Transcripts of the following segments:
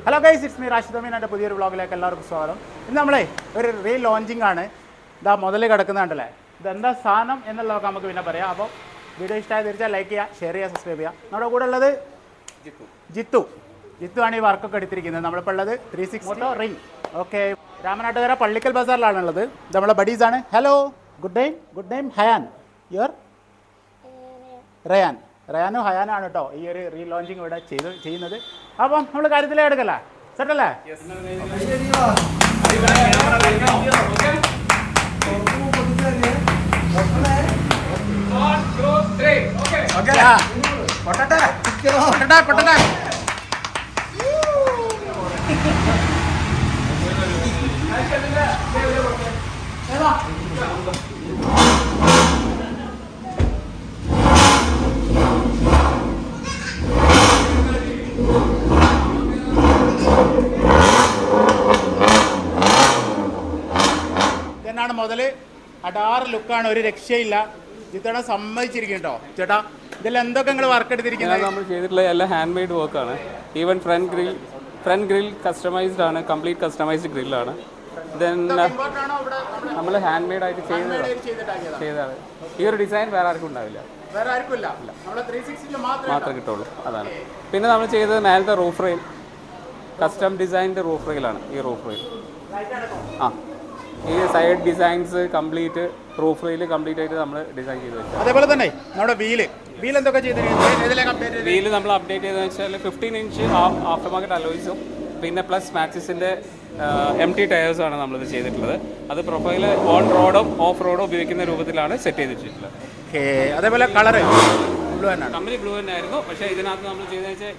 Hello guys, it's me Rashid Ameen. എൻ്റെ പുതിയൊരു വ്ളോഗിലേക്ക് എല്ലാവർക്കും സ്വാഗതം. ഇന്ന് നമ്മളെ ഒരു റീ ലോഞ്ചിങ് ആണ്. ഇതാ മുതൽ കിടക്കുന്നുണ്ടല്ലേ, ഇതെന്താ സാധനം എന്നുള്ളതൊക്കെ നമുക്ക് പിന്നെ പറയാം. അപ്പോൾ വീഡിയോ ഇഷ്ടമായി തീർച്ചയായും ലൈക്ക് ചെയ്യുക, ഷെയർ ചെയ്യുക, സബ്സ്ക്രൈബ് ചെയ്യുക. നമ്മുടെ കൂടെ ഉള്ളത് ജിത്തു ആണ് ഈ വർക്കൊക്കെ എടുത്തിരിക്കുന്നത്. നമ്മളിപ്പോൾ ഉള്ളത് 360 റിംഗ്. ഓക്കെ, രാമനാട്ടുകര പള്ളിക്കൽ ബസാറിലാണുള്ളത്. ഇത് നമ്മളെ ബഡീസാണ്. Hello, good name Hayan. Your റയാനും ഹയാനാണ് കേട്ടോ ഈ ഒരു റീ ലോഞ്ചിങ് ഇവിടെ ചെയ്യുന്നത്. അപ്പം നമ്മൾ കാര്യത്തിലേ എടുക്കല്ലേ, സെറ്റല്ലേ? ഇതെന്നാണ് മുതല്, അടാറ് ലുക്കാണ്, ഒരു രക്ഷയില്ല. ഇത്തവണ സമ്മതിച്ചിരിക്കും കേട്ടോ ചേട്ടാ. ഇതിൽ എന്തൊക്കെ നിങ്ങൾ വർക്ക് എടുത്തിരിക്കുന്നത്? നമ്മൾ ചെയ്തിട്ടുള്ള എല്ലാം ഹാൻഡ് മെയ്ഡ് വർക്കാണ്. ഈവൻ ഫ്രണ്ട് ഗ്രിൽ കസ്റ്റമൈസ്ഡ് ആണ്, കംപ്ലീറ്റ് കസ്റ്റമൈസ്ഡ് ഗ്രില്ലാണ്. ദെൻ നമ്മൾ ഹാൻഡ് മെയ്ഡ് ആയിട്ട് ചെയ്തതാണ്. ഈ ഒരു ഡിസൈൻ വേറെ ആർക്കും ഉണ്ടാവില്ല, മാത്രമേ കിട്ടുള്ളൂ. അതാണ്. പിന്നെ നമ്മൾ ചെയ്തത് മേലത്തെ roof rail, custom designed roof റെയിലാണ്. ഈ റൂഫ് റെയിൽ ഈ side designs complete roof rail complete ആയിട്ട് നമ്മൾ ഡിസൈൻ ചെയ്ത് വെച്ചു. അതേപോലെ തന്നെ നമ്മുടെ വീല് എന്തൊക്കെ വീല് നമ്മൾ അപ്ഡേറ്റ് ചെയ്തതെന്ന് വെച്ചാൽ 15 ഇഞ്ച് ആഫ്റ്റർ മാർക്കറ്റ് അലോയ്സും പിന്നെ പ്ലസ് മാക്സിസിൻ്റെ MT ടയേഴ്സാണ് നമ്മളിത് ചെയ്തിട്ടുള്ളത്. അത് പ്രൊഫൈൽ ഓൺ റോഡും ഓഫ് റോഡും ഉപയോഗിക്കുന്ന രൂപത്തിലാണ് സെറ്റ് ചെയ്ത് വെച്ചിട്ടുള്ളത്. അതേപോലെ കളർ കമ്പനി ബ്ലൂ തന്നെ ആയിരുന്നു. പക്ഷേ ഇതിനകത്ത് നമ്മൾ ചെയ്തതെന്ന് വെച്ചാൽ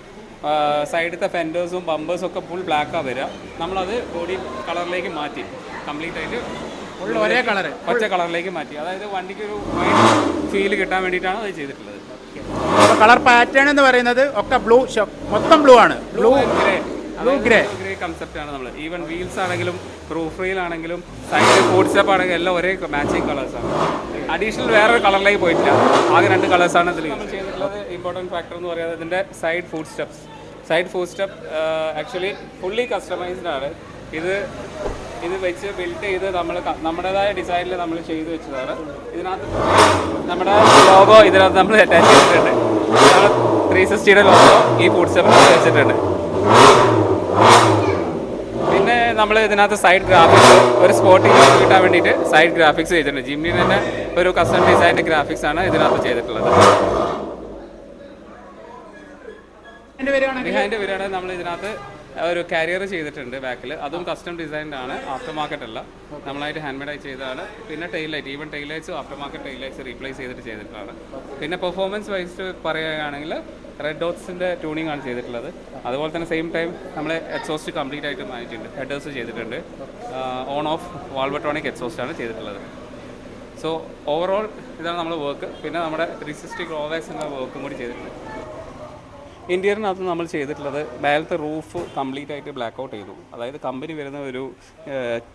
സൈഡിലത്തെ ഫെൻഡേഴ്സും ബമ്പേഴ്സും ഒക്കെ ഫുൾ ബ്ലാക്കാണ് വരിക. നമ്മളത് ബോഡി കളറിലേക്ക് മാറ്റി, കംപ്ലീറ്റ് ആയിട്ട് ഒരേ കളർ ഒറ്റ കളറിലേക്ക് മാറ്റി. അതായത് വണ്ടിക്ക് ഒരു വൈറ്റ് ഫീൽ കിട്ടാൻ വേണ്ടിയിട്ടാണ് അത് ചെയ്തിട്ടുള്ളത്. കളർ പാറ്റേൺ എന്ന് പറയുന്നത് ഒക്കെ ബ്ലൂ, മൊത്തം ബ്ലൂ ആണ്. ബ്ലൂ ഗ്രേ കൺസെപ്റ്റ് ആണ് നമ്മൾ. ഈവൻ വീൽസ് ആണെങ്കിലും റൂഫ് റെയിൽ ആണെങ്കിലും സൈഡ് ഫുഡ് സ്റ്റെപ്പ് ആണെങ്കിലും എല്ലാം ഒരേ മാച്ചിങ് കളേഴ്സാണ്. അഡീഷണൽ വേറൊരു കളറിലേക്ക് പോയിട്ടില്ല. ആകെ 2 കളേഴ്സാണ് ഇതിൽ ചെയ്തിട്ടുള്ളത്. ഇമ്പോർട്ടൻറ്റ് ഫാക്ടർ എന്ന് പറയുന്നത് ഇതിൻ്റെ side food step actually fully customised ആണ്. ഇത് വെച്ച് ബിൽഡ് ചെയ്ത് നമ്മൾ നമ്മുടേതായ ഡിസൈനിൽ നമ്മൾ ചെയ്ത് വെച്ചതാണ്. ഇതിനകത്ത് നമ്മുടെ ലോഗോ ഇതിനകത്ത് നമ്മൾ അറ്റാച്ച് ചെയ്തിട്ടുണ്ട്. 360 ലോഗോ ഈ ഫുഡ് സ്റ്റെപ്പിൽ വെച്ചിട്ടുണ്ട്. പിന്നെ നമ്മൾ ഇതിനകത്ത് സൈഡ് ഗ്രാഫിക്സ് ഒരു സ്പോർട്ടിംഗ് കിട്ടാൻ വേണ്ടിയിട്ട് സൈഡ് ഗ്രാഫിക്സ് ചെയ്തിട്ടുണ്ട്. ജിമ്നിയുടെ തന്നെ ഒരു കസ്റ്റം ഡിസൈൻ്റെ ഗ്രാഫിക്സ് ആണ് ഇതിനകത്ത് ചെയ്തിട്ടുള്ളത്. ബിഹൈൻഡ് വരികയാണെങ്കിൽ നമ്മൾ ഇതിനകത്ത് ഒരു കാരിയർ ചെയ്തിട്ടുണ്ട് ബാക്കിൽ. അതും കസ്റ്റം ഡിസൈൻഡ് ആണ്, ആഫ്റ്റർ മാർക്കറ്റ് അല്ല, നമ്മളായിട്ട് ഹാൻഡ് മെയ്ഡായി ചെയ്തതാണ്. പിന്നെ ടെയിൽ ലൈറ്റ്, ഈവൻ ടെയിൽ ലൈറ്റ്സും aftermarket tail lights replace ചെയ്തിട്ടാണ്. പിന്നെ പെർഫോമൻസ് വൈസ് പറയുകയാണെങ്കിൽ റെഡോക്സിൻ്റെ ട്യൂണിംഗ് ആണ് ചെയ്തിട്ടുള്ളത്. അതുപോലെ തന്നെ സെയിം ടൈം നമ്മൾ എക്സോസ്റ്റ് കംപ്ലീറ്റ് ആയിട്ട് മാറ്റിയിട്ടുണ്ട്. ഹെഡേഴ്സ് ചെയ്തിട്ടുണ്ട്. ഓൺ ഓഫ് വാൾവട്രോണിക് എക്സോസ്റ്റ് ആണ് ചെയ്തിട്ടുള്ളത്. സോ ഓവറോൾ ഇതാണ് നമ്മുടെ വർക്ക്. പിന്നെ നമ്മുടെ 360 ഗ്രോവാക്സ് എന്ന വർക്കും കൂടി ചെയ്തിട്ടുണ്ട്. ഇന്റീരിയറിനകത്ത് നമ്മൾ ചെയ്തിട്ടുള്ളത് മേലത്തെ റൂഫ് കംപ്ലീറ്റ് ആയിട്ട് ബ്ലാക്ക് ഔട്ട് ചെയ്തു. അതായത് കമ്പനി വരുന്ന ഒരു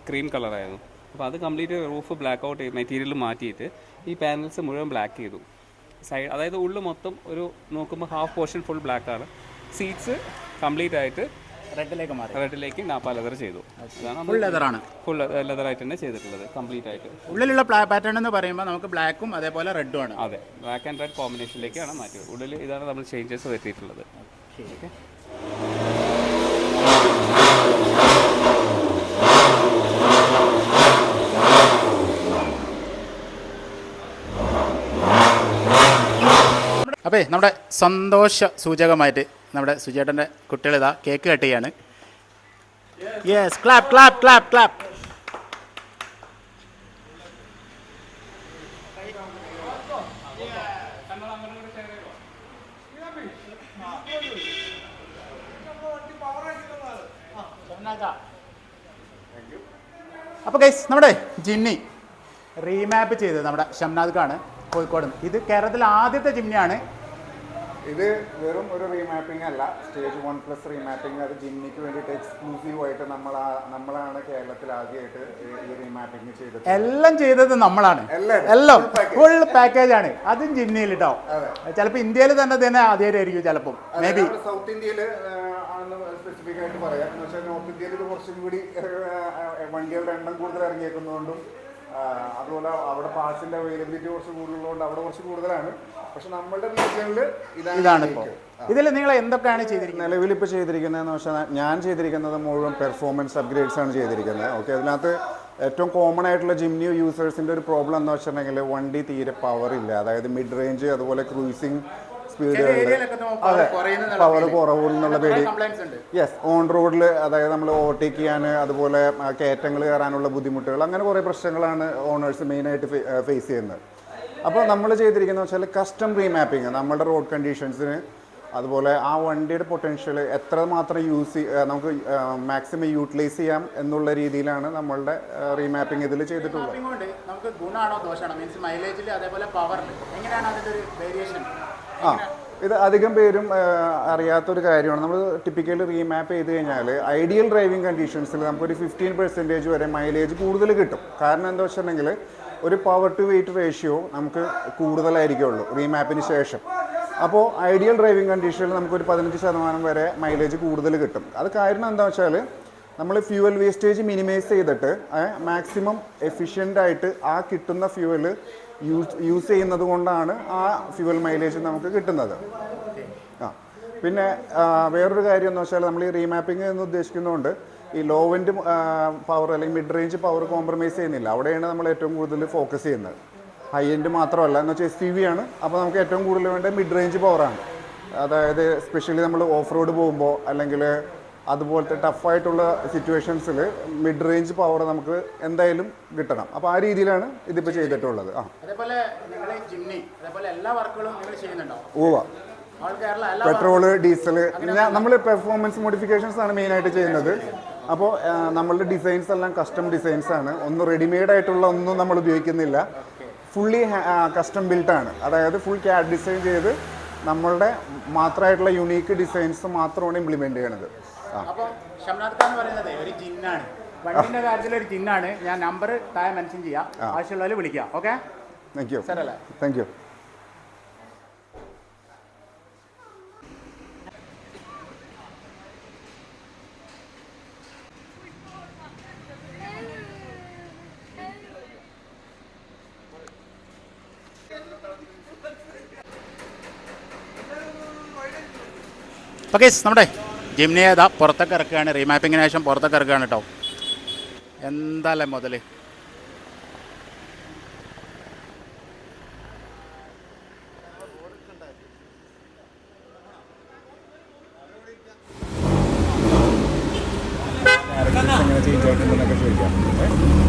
ക്രീം കളറായിരുന്നു. അപ്പോൾ അത് കംപ്ലീറ്റ് റൂഫ് ബ്ലാക്ക് ഔട്ട് ചെയ്ത് മെറ്റീരിയൽ മാറ്റിയിട്ട് ഈ പാനൽസ് മുഴുവൻ ബ്ലാക്ക് ചെയ്തു. അതായത് ഉള്ളിൽ മൊത്തം ഒരു നോക്കുമ്പോൾ ഹാഫ് പോർഷൻ ഫുൾ ബ്ലാക്കാണ്. സീറ്റ്സ് കംപ്ലീറ്റ് ആയിട്ട് റെഡിലേക്ക് നാപ്പ ലെതർ ചെയ്തു. ഫുൾ ലെതറായിട്ട് തന്നെ ചെയ്തിട്ടുള്ളത് കംപ്ലീറ്റ് ആയിട്ട്. ഉള്ളിലുള്ള പാറ്റേൺ എന്ന് പറയുമ്പോൾ നമുക്ക് ബ്ലാക്കും അതേപോലെ റെഡും ആണ്. അതെ, ബ്ലാക്ക് ആൻഡ് റെഡ് കോമ്പിനേഷനിലേക്കാണ് മാറ്റിയത്. ഉള്ളിൽ ഇതാണ് നമ്മൾ ചേഞ്ചസ് വരുത്തിയിട്ടുള്ളത്. ഓക്കെ, അപ്പോൾ നമ്മുടെ സന്തോഷ സൂചകമായിട്ട് നമ്മുടെ സുജേട്ടൻ്റെ കുട്ടികളിതാ കേക്ക് കട്ട് ചെയ്യാണ്. Yes, clap clap clap clap. അപ്പോൾ ഗൈസ്, നമ്മുടെ ജിമ്നി റീമാപ്പ് ചെയ്തത് നമ്മുടെ ഷംനാദ്ക്കാണ്, കോഴിക്കോട്. ഇത് കേരളത്തിലെ ആദ്യത്തെ ജിമ്നിയാണ്. ഇത് വെറും ഒരു റീമാപ്പിംഗ് അല്ല, സ്റ്റേജ് 1+ റീമാപ്പിംഗ്. അത് ജിമ്നിക്ക് വേണ്ടിയിട്ട് എക്സ്ക്ലൂസീവായിട്ട് നമ്മളാണ് കേരളത്തിൽ ആദ്യമായിട്ട് ഈ റീമാപ്പിംഗ് ചെയ്തത്. എല്ലാം ചെയ്തത് നമ്മളാണ്, എല്ലാം ഫുൾ പാക്കേജ് ആണ്. അതും ജിമ്നിയിൽ കേട്ടോ. ചിലപ്പോൾ ഇന്ത്യയിൽ തന്നെ ആദ്യമായിട്ടായിരിക്കും ചിലപ്പോൾ, മേ ബി സൗത്ത് ഇന്ത്യയിൽ ആണെന്ന് സ്പെസിഫിക് ആയിട്ട് പറയാം. എന്ന് വെച്ചാൽ നോർത്ത് ഇന്ത്യയിൽ ഇത് കുറച്ചും കൂടി വണ്ടികളുടെ എണ്ണം കൂടുതൽ ഇറങ്ങിയേക്കുന്നതുകൊണ്ടും അതുപോലെ അവിടെ പാർട്സിന്റെ അവൈലബിലിറ്റി കുറച്ച് കൂടുതലുള്ളതുകൊണ്ട് അവിടെ കുറച്ച് കൂടുതലാണ്. പക്ഷെ നമ്മളുടെ റീജിയനിൽ ഇതാണ് ഇപ്പോൾ. ഇതിൽ നിങ്ങൾ എന്തൊക്കെയാണ് ചെയ്തിരിക്കുന്നത്? നിലവിൽ ഇപ്പോൾ ചെയ്തിരിക്കുന്നതെന്ന് വെച്ചാൽ ഞാൻ ചെയ്തിരിക്കുന്നത് മുഴുവൻ പെർഫോമൻസ് അപ്ഗ്രേഡ്സ് ആണ് ചെയ്തിരിക്കുന്നത്. ഓക്കെ, അതിനകത്ത് ഏറ്റവും കോമൺ ആയിട്ടുള്ള ജിമ്നി യൂസേഴ്സിൻ്റെ ഒരു പ്രോബ്ലം എന്ന് വെച്ചിട്ടുണ്ടെങ്കിൽ വണ്ടി തീരെ പവർ ഇല്ല. അതായത് മിഡ് റേഞ്ച് അതുപോലെ ക്രൂസിങ് സ്പീഡുകളിൽ പവർ കുറവെന്നുള്ള പേടി. യെസ്, ഓൺ റോഡിൽ അതായത് നമ്മൾ ഓവർടേക്ക് ചെയ്യാൻ അതുപോലെ കയറ്റങ്ങൾ കയറാനുള്ള ബുദ്ധിമുട്ടുകൾ, അങ്ങനെ കുറേ പ്രശ്നങ്ങളാണ് ഓണേഴ്സ് മെയിനായിട്ട് ഫേസ് ചെയ്യുന്നത്. അപ്പോൾ നമ്മൾ ചെയ്തിരിക്കുന്നത് വെച്ചാൽ കസ്റ്റം റീമാപ്പിംഗ്, നമ്മളുടെ റോഡ് കണ്ടീഷൻസിന് അതുപോലെ ആ വണ്ടിയുടെ പൊട്ടൻഷ്യൽ എത്രമാത്രം നമുക്ക് മാക്സിമം യൂട്ടിലൈസ് ചെയ്യാം എന്നുള്ള രീതിയിലാണ് നമ്മളുടെ റീമാപ്പിംഗ് ഇതിൽ ചെയ്തിട്ടുള്ളത്. നമുക്ക് ഗുണമാണോ ദോഷമാണോ, മീൻസ് മൈലേജിൽ അതേപോലെ പവറിൽ എങ്ങനെയാണ് അതിൻ്റെ ഒരു വേരിയേഷൻ? ഇത് അധികം പേരും അറിയാത്തൊരു കാര്യമാണ്. നമ്മൾ ടിപ്പിക്കലി റീമാപ്പ് ചെയ്ത് കഴിഞ്ഞാൽ ഐഡിയൽ ഡ്രൈവിംഗ് കണ്ടീഷൻസിൽ നമുക്കൊരു 15% വരെ മൈലേജ് കൂടുതൽ കിട്ടും. കാരണം എന്താ വെച്ചിട്ടുണ്ടെങ്കിൽ ഒരു പവർ ടു വെയിറ്റ് റേഷ്യോ നമുക്ക് കൂടുതലായിരിക്കുള്ളൂ റീമാപ്പിന് ശേഷം. അപ്പോൾ ഐഡിയൽ ഡ്രൈവിംഗ് കണ്ടീഷനിൽ നമുക്കൊരു 15% വരെ മൈലേജ് കൂടുതൽ കിട്ടും. അത് കാരണം എന്താ വെച്ചാൽ നമ്മൾ ഫ്യൂവൽ വേസ്റ്റേജ് മിനിമൈസ് ചെയ്തിട്ട് മാക്സിമം എഫിഷ്യൻ്റായിട്ട് ആ കിട്ടുന്ന ഫ്യൂവൽ യൂസ് ചെയ്യുന്നത് കൊണ്ടാണ് ആ ഫ്യൂവൽ മൈലേജ് നമുക്ക് കിട്ടുന്നത്. പിന്നെ വേറൊരു കാര്യം എന്ന് വെച്ചാൽ നമ്മൾ ഈ റീമാപ്പിംഗ് എന്ന് ഉദ്ദേശിക്കുന്നതുകൊണ്ട് ഈ ലോ എൻഡ് പവർ അല്ലെങ്കിൽ മിഡ് റേഞ്ച് പവർ കോംപ്രമൈസ് ചെയ്യുന്നില്ല. അവിടെയാണ് നമ്മൾ ഏറ്റവും കൂടുതൽ ഫോക്കസ് ചെയ്യുന്നത്. ഹൈ എൻഡ് മാത്രമല്ല, എന്ന് വെച്ചാൽ SUV ആണ്. അപ്പോൾ നമുക്ക് ഏറ്റവും കൂടുതൽ വേണ്ടത് മിഡ് റേഞ്ച് പവറാണ്. അതായത് സ്പെഷ്യലി നമ്മൾ ഓഫ് റോഡ് പോകുമ്പോൾ അല്ലെങ്കിൽ അതുപോലത്തെ ടഫായിട്ടുള്ള സിറ്റുവേഷൻസിൽ മിഡ് റേഞ്ച് പവർ നമുക്ക് എന്തായാലും കിട്ടണം. അപ്പോൾ ആ രീതിയിലാണ് ഇതിപ്പോൾ ചെയ്തിട്ടുള്ളത്. പെട്രോള്, ഡീസല്, നമ്മൾ പെർഫോമൻസ് മോഡിഫിക്കേഷൻസ് ആണ് മെയിനായിട്ട് ചെയ്യുന്നത്. അപ്പോൾ നമ്മളുടെ ഡിസൈൻസ് എല്ലാം കസ്റ്റം ഡിസൈൻസ് ആണ്. ഒന്നും റെഡിമെയ്ഡ് ആയിട്ടുള്ള ഒന്നും നമ്മൾ ഉപയോഗിക്കുന്നില്ല. ഫുള്ളി കസ്റ്റം ബിൽട്ടാണ്. അതായത് ഫുൾ ക്യാഡ് ഡിസൈൻ ചെയ്ത് നമ്മളുടെ മാത്രമായിട്ടുള്ള യുണീക്ക് ഡിസൈൻസ് മാത്രമാണ് ഇംപ്ലിമെന്റ് ചെയ്യണത്. അപ്പോൾ ഷംനാദ് ഖാൻ പറയുന്നത് ഒരു ജിന്നാണ്, വണ്ടിന്റെ കാര്യത്തിൽ ഒരു ജിന്നാണ്. ഞാൻ നമ്പർ താഴെ മെൻഷൻ ചെയ്യാം, ആവശ്യമുള്ളവർ വിളിക്കാം. Okay, thank you. ശരി അല്ലേ? Thank you. ഓക്കെ, നമ്മുടെ ജിമ്നി ഏതാ പുറത്തൊക്കെ ഇറക്കുകയാണ്. റീമാപ്പിങ്ങിന് ശേഷം പുറത്തൊക്കെ ഇറക്കുകയാണ് കേട്ടോ. എന്താല്ലേ മുതൽ എങ്ങനെ ചേഞ്ച് ആയിട്ടുണ്ടെന്നൊക്കെ ചോദിക്കാം.